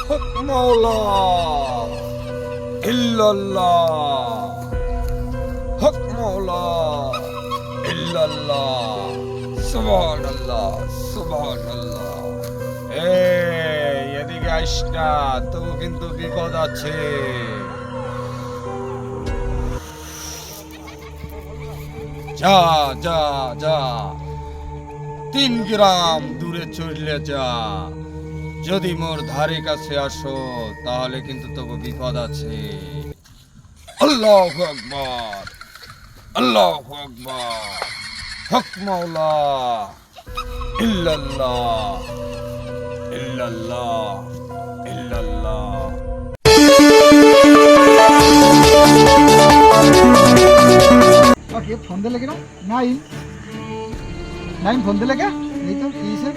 হক মাওলা ইল্লাল্লাহ, হক মাওলা ইল্লাল্লাহ, সুবহানাল্লাহ সুবহানাল্লাহ। এদিকে আইস না, তবু কিন্তু বিপদ আছে। যা যা যা, 3 গ্রাম দূরে চলে যা। যদি মোর ধারে কাছে আসো তাহলে কিন্তু তবু বিপদ আছে। আল্লাহু আকবার, আল্লাহু আকবার, হক মাওলা ইল্লাল্লাহ, ইল্লাল্লাহ, ইল্লাল্লাহ। ওকে ফোন দিলে কেন? নাইন নাইন ফোন দিলে কে? এই তো কি হয়েছে?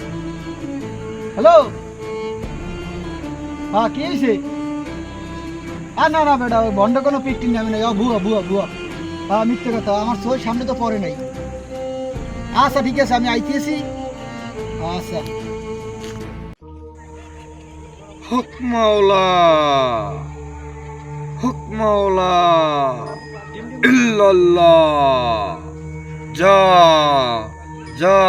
হ্যালো, হ্যাঁ কি হয়েছে? না না বেটা, ওই বন্ড কোনো পিকটিং নেবে না। ভুয়া ভুয়া ভুয়া, হ্যাঁ মিথ্যে কথা। আমার সই সামনে তো পড়ে নাই। আচ্ছা ঠিক আছে, আমি আইতেছি। আচ্ছা। হক মাওলা, হক মাওলা ইল্লাল্লাহ। যা যা,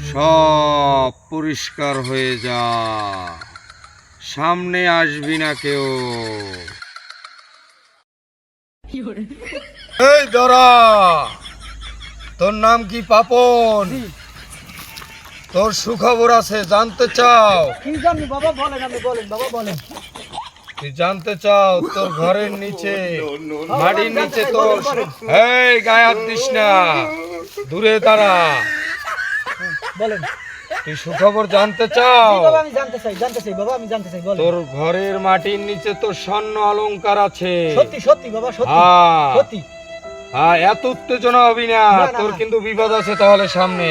সব পরিষ্কার হয়ে যা, সামনে আসবি না কেউ। এই দাঁড়া, তোর নাম কি? পাপন। তোর সুখবর আছে, জানতে চাও? কি জানি বাবা, বলেন, আপনি বলেন বাবা, বলেন। তুই জানতে চাও তোর ঘরের নিচে, মাটির নিচে তোর, এই গায়ে হাত দিস না, দূরে দাঁড়া। বলেন। তুই সুখবর জানতে চাও? বাবা আমি জানতে চাই, জানতে চাই বাবা, আমি জানতে চাই, বলেন। তোর ঘরের মাটির নিচে তোর স্বর্ণ অলংকার আছে। সত্যি সত্যি বাবা, সত্যি হ্যাঁ সত্যি। হ্যাঁ, এত উত্তেজনা হবি না, না, না, তোর না। কিন্তু বিপদ আছে তাহলে সামনে।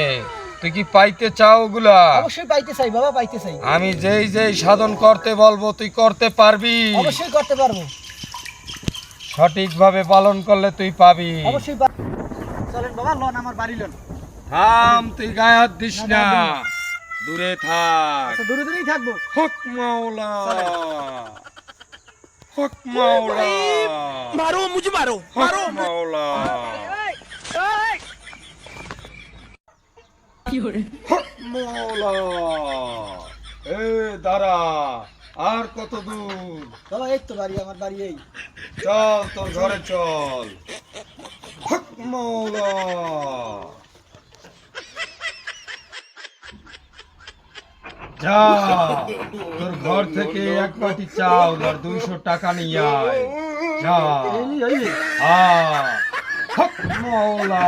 তুই কি পাইতে চাও ওগুলা? অবশ্যই পাইতে চাই বাবা, পাইতে চাই। আমি যেই যেই সাধন করতে বলবো তুই করতে পারবি? অবশ্যই করতে পারবো। সঠিকভাবে পালন করলে তুই পাবি। অবশ্যই চলেন বাবা, লন আমার বাড়ি লন। থাম, তুই গায়ে হাত দিস না, না, না, দূরে থাক। আচ্ছা দূরে দূরেই থাকবো। হক মাওলা, হক মাওলা, मारो मुझे मारो হক মাওলা, হক মাওলা। এ দাঁড়া, আর কত দূর? বাবা এই তো বাড়ি, আমার বাড়ি এই। চল তোর ঘরে চল। হক মাওলা। যা, তোর ঘর থেকে 1 বাটি চাউল আর 200 টাকা নিয়ে আয়। যা। হক মাওলা।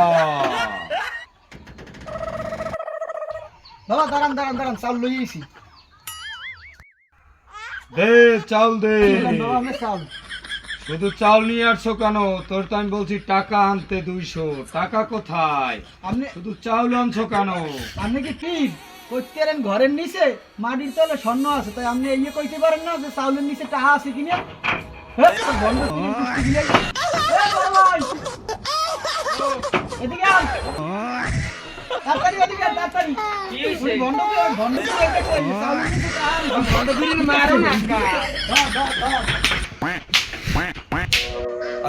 বাবা দাঁড়ান দাঁড়ান দাঁড়ান, চাল লই আইছি। দে চাউল দে। বাবা আমি চাল। শুধু চাউল নিয়ে আসছো কেন? তোর তো আমি বলছি টাকা আনতে 200 টাকা কোথায়? আপনি শুধু চাউল আনছো কেন? আপনি কি পীর? কইতে পারেন ঘরের নিচে মাটির তলে স্বর্ণ আছে, তাই আপনি ইয়ে কইতে পারেন না যে চাউলের নিচে টাকা আছে কিনা? হ্যাঁ, তো বন্ধ করে কুস্তি দিলে। এ বাবা, এদিকে আন। তাড়াতাড়ি এদিকে আন, তাড়াতাড়ি। ওই বন্ধ করে এটা কই? চাউলের নিচে টাকা আছে। বন্ধ করে মারো না কা।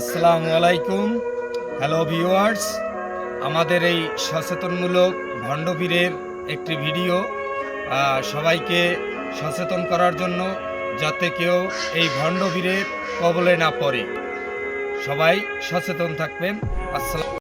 আসসালামু আলাইকুম, হ্যালো ভিউয়ার্স। আমাদের এই সচেতনমূলক ভণ্ডবীরের একটি ভিডিও সবাইকে সচেতন করার জন্য, যাতে কেউ এই ভণ্ডবীরের কবলে না পড়ে। সবাই সচেতন থাকবেন। আসসালাম।